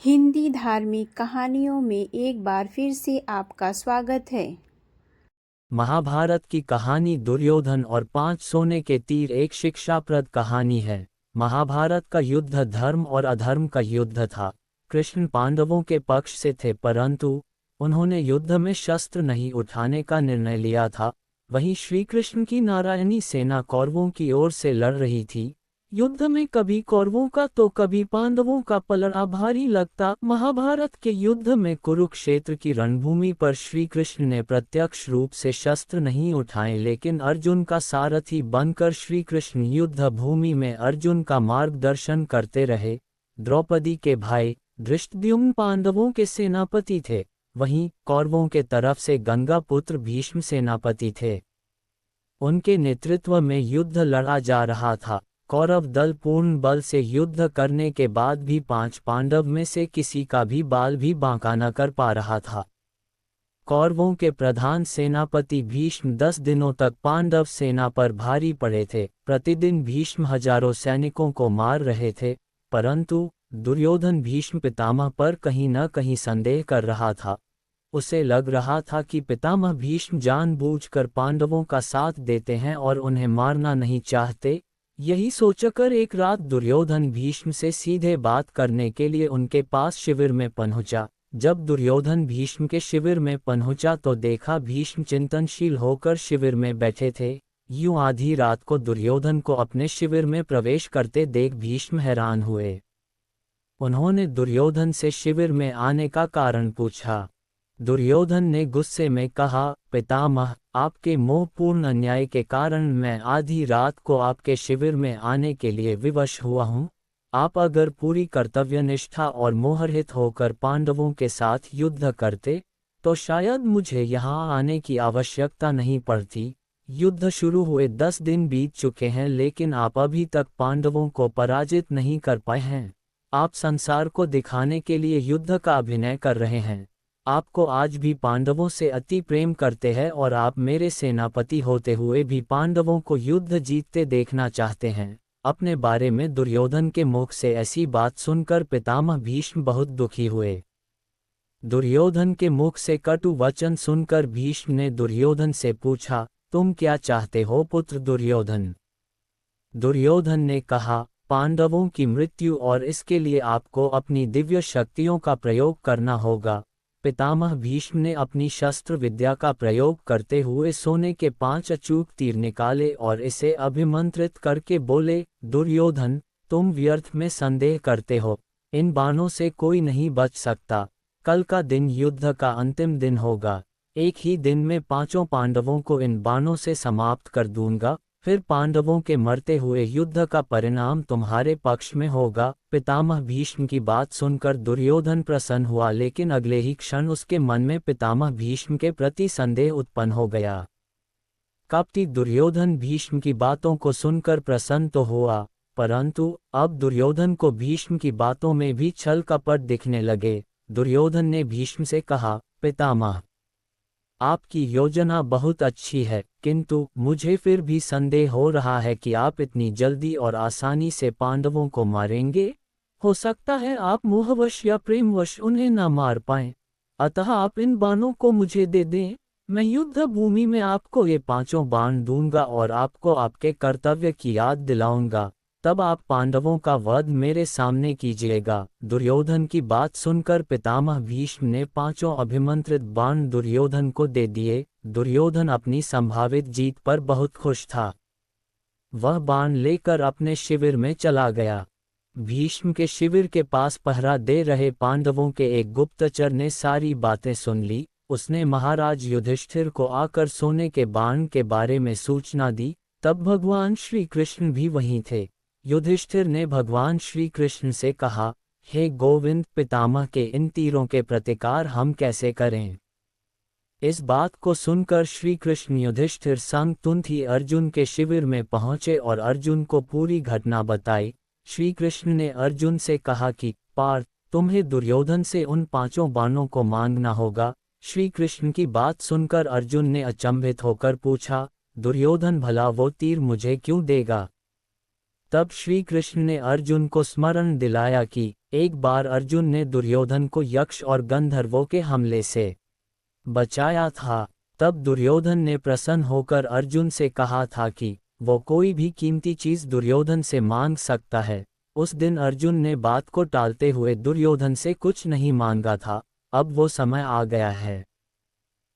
हिंदी धार्मिक कहानियों में एक बार फिर से आपका स्वागत है। महाभारत की कहानी दुर्योधन और 5 सोने के तीर एक शिक्षाप्रद कहानी है। महाभारत का युद्ध धर्म और अधर्म का युद्ध था। कृष्ण पांडवों के पक्ष से थे, परंतु उन्होंने युद्ध में शस्त्र नहीं उठाने का निर्णय लिया था। वहीं श्री कृष्ण की नारायणी सेना कौरवों की ओर से लड़ रही थी। युद्ध में कभी कौरवों का तो कभी पांडवों का पलड़ा भारी लगता। महाभारत के युद्ध में कुरुक्षेत्र की रणभूमि पर श्री कृष्ण ने प्रत्यक्ष रूप से शस्त्र नहीं उठाए, लेकिन अर्जुन का सारथी बनकर श्री कृष्ण युद्ध भूमि में अर्जुन का मार्गदर्शन करते रहे। द्रौपदी के भाई धृष्टद्युम्न पांडवों के सेनापति थे, वहीं कौरवों के तरफ से गंगा पुत्र भीष्म सेनापति थे। उनके नेतृत्व में युद्ध लड़ा जा रहा था। कौरव दल पूर्ण बल से युद्ध करने के बाद भी 5 पांडव में से किसी का भी बाल भी बांका न कर पा रहा था। कौरवों के प्रधान सेनापति भीष्म 10 दिनों तक पांडव सेना पर भारी पड़े थे। प्रतिदिन भीष्म हजारों सैनिकों को मार रहे थे, परंतु दुर्योधन भीष्म पितामह पर कहीं न कहीं संदेह कर रहा था। उसे लग रहा था कि पितामह भीष्म जानबूझकर पांडवों का साथ देते हैं और उन्हें मारना नहीं चाहते। यही सोचकर एक रात दुर्योधन भीष्म से सीधे बात करने के लिए उनके पास शिविर में पहुंचा। जब दुर्योधन भीष्म के शिविर में पहुंचा तो देखा भीष्म चिंतनशील होकर शिविर में बैठे थे। यूं आधी रात को दुर्योधन को अपने शिविर में प्रवेश करते देख भीष्म हैरान हुए। उन्होंने दुर्योधन से शिविर में आने का कारण पूछा। दुर्योधन ने गुस्से में कहा, पितामह, आपके मोहपूर्ण अन्याय के कारण मैं आधी रात को आपके शिविर में आने के लिए विवश हुआ हूँ। आप अगर पूरी कर्तव्यनिष्ठा और मोहरहित होकर पांडवों के साथ युद्ध करते तो शायद मुझे यहाँ आने की आवश्यकता नहीं पड़ती। युद्ध शुरू हुए 10 दिन बीत चुके हैं, लेकिन आप अभी तक पांडवों को पराजित नहीं कर पाए हैं। आप संसार को दिखाने के लिए युद्ध का अभिनय कर रहे हैं। आपको आज भी पांडवों से अति प्रेम करते हैं और आप मेरे सेनापति होते हुए भी पांडवों को युद्ध जीतते देखना चाहते हैं। अपने बारे में दुर्योधन के मुख से ऐसी बात सुनकर पितामह भीष्म बहुत दुखी हुए। दुर्योधन के मुख से कटु वचन सुनकर भीष्म ने दुर्योधन से पूछा, तुम क्या चाहते हो पुत्र दुर्योधन? दुर्योधन ने कहा, पांडवों की मृत्यु, और इसके लिए आपको अपनी दिव्य शक्तियों का प्रयोग करना होगा। पितामह भीष्म ने अपनी शस्त्र विद्या का प्रयोग करते हुए सोने के 5 अचूक तीर निकाले और इसे अभिमंत्रित करके बोले, दुर्योधन, तुम व्यर्थ में संदेह करते हो। इन बाणों से कोई नहीं बच सकता। कल का दिन युद्ध का अंतिम दिन होगा। एक ही दिन में 5 पांडवों को इन बाणों से समाप्त कर दूंगा। फिर पांडवों के मरते हुए युद्ध का परिणाम तुम्हारे पक्ष में होगा। पितामह भीष्म की बात सुनकर दुर्योधन प्रसन्न हुआ, लेकिन अगले ही क्षण उसके मन में पितामह भीष्म के प्रति संदेह उत्पन्न हो गया। कपटी दुर्योधन भीष्म की बातों को सुनकर प्रसन्न तो हुआ, परंतु अब दुर्योधन को भीष्म की बातों में भी छल कपट दिखने लगे। दुर्योधन ने भीष्म से कहा, पितामह, आपकी योजना बहुत अच्छी है, किंतु मुझे फिर भी संदेह हो रहा है कि आप इतनी जल्दी और आसानी से पांडवों को मारेंगे। हो सकता है आप मोहवश या प्रेमवश उन्हें न मार पाएं। अतः आप इन बाणों को मुझे दे दें। मैं युद्ध भूमि में आपको ये 5 बाण दूंगा और आपको आपके कर्तव्य की याद दिलाऊंगा। तब आप पांडवों का वध मेरे सामने कीजिएगा। दुर्योधन की बात सुनकर पितामह भीष्म ने 5 अभिमंत्रित बाण दुर्योधन को दे दिए। दुर्योधन अपनी संभावित जीत पर बहुत खुश था। वह बाण लेकर अपने शिविर में चला गया। भीष्म के शिविर के पास पहरा दे रहे पांडवों के एक गुप्तचर ने सारी बातें सुन ली। उसने महाराज युधिष्ठिर को आकर सोने के बाण के बारे में सूचना दी। तब भगवान श्री कृष्ण भी वहीं थे। युधिष्ठिर ने भगवान श्री कृष्ण से कहा, हे गोविंद, पितामह के इन तीरों के प्रतिकार हम कैसे करें? इस बात को सुनकर श्री कृष्ण युधिष्ठिर संग तुरंत ही अर्जुन के शिविर में पहुंचे और अर्जुन को पूरी घटना बताई। श्री कृष्ण ने अर्जुन से कहा कि पार्थ, तुम्हें दुर्योधन से उन 5 बाणों को मांगना होगा। श्री कृष्ण की बात सुनकर अर्जुन ने अचंभित होकर पूछा, दुर्योधन भला वो तीर मुझे क्यों देगा? तब श्री कृष्ण ने अर्जुन को स्मरण दिलाया कि एक बार अर्जुन ने दुर्योधन को यक्ष और गंधर्वों के हमले से बचाया था। तब दुर्योधन ने प्रसन्न होकर अर्जुन से कहा था कि वो कोई भी कीमती चीज दुर्योधन से मांग सकता है। उस दिन अर्जुन ने बात को टालते हुए दुर्योधन से कुछ नहीं मांगा था। अब वो समय आ गया है।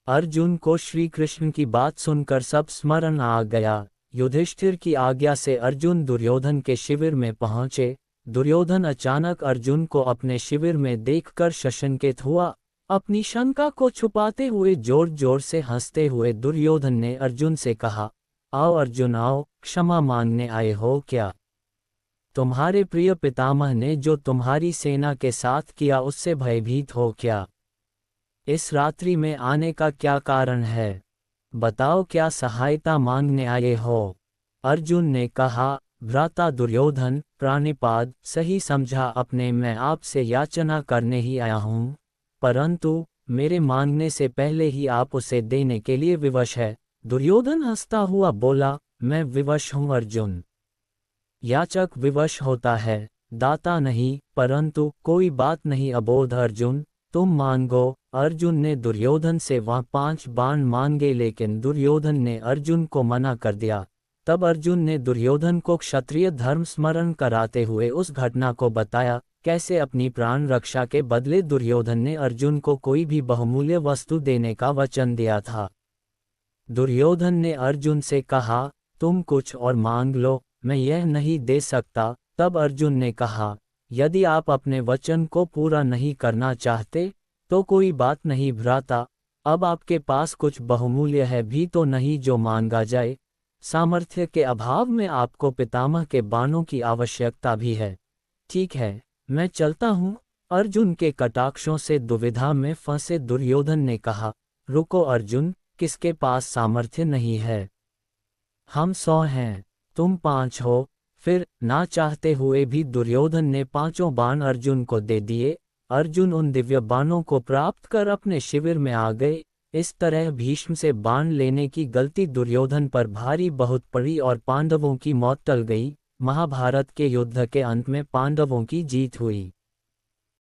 अर्जुन को श्री कृष्ण की बात सुनकर सब स्मरण आ गया। युधिष्ठिर की आज्ञा से अर्जुन दुर्योधन के शिविर में पहुंचे। दुर्योधन अचानक अर्जुन को अपने शिविर में देखकर शशंकित हुआ। अपनी शंका को छुपाते हुए जोर जोर से हंसते हुए दुर्योधन ने अर्जुन से कहा, आओ अर्जुन आओ, क्षमा मांगने आए हो क्या? तुम्हारे प्रिय पितामह ने जो तुम्हारी सेना के साथ किया उससे भयभीत हो क्या? इस रात्रि में आने का क्या कारण है? बताओ, क्या सहायता मांगने आए हो? अर्जुन ने कहा, भ्राता दुर्योधन, प्राणिपाद, सही समझा अपने, मैं आपसे याचना करने ही आया हूँ, परंतु मेरे मांगने से पहले ही आप उसे देने के लिए विवश है। दुर्योधन हंसता हुआ बोला, मैं विवश हूँ अर्जुन। याचक विवश होता है, दाता नहीं। परंतु कोई बात नहीं अबोध अर्जुन, तुम मांगो। अर्जुन ने दुर्योधन से वह 5 बाण मांगे, लेकिन दुर्योधन ने अर्जुन को मना कर दिया। तब अर्जुन ने दुर्योधन को क्षत्रिय धर्म स्मरण कराते हुए उस घटना को बताया, कैसे अपनी प्राण रक्षा के बदले दुर्योधन ने अर्जुन को कोई भी बहुमूल्य वस्तु देने का वचन दिया था। दुर्योधन ने अर्जुन से कहा, तुम कुछ और मांग लो, मैं यह नहीं दे सकता। तब अर्जुन ने कहा, यदि आप अपने वचन को पूरा नहीं करना चाहते तो कोई बात नहीं भ्राता, अब आपके पास कुछ बहुमूल्य है भी तो नहीं जो मांगा जाए। सामर्थ्य के अभाव में आपको पितामह के बाणों की आवश्यकता भी है। ठीक है, मैं चलता हूँ। अर्जुन के कटाक्षों से दुविधा में फंसे दुर्योधन ने कहा, रुको अर्जुन, किसके पास सामर्थ्य नहीं है? हम 100 हैं, तुम 5 हो। फिर ना चाहते हुए भी दुर्योधन ने 5 बाण अर्जुन को दे दिए। अर्जुन उन दिव्य बाणों को प्राप्त कर अपने शिविर में आ गए। इस तरह भीष्म से बाण लेने की गलती दुर्योधन पर भारी बहुत पड़ी और पांडवों की मौत टल गई। महाभारत के युद्ध के अंत में पांडवों की जीत हुई।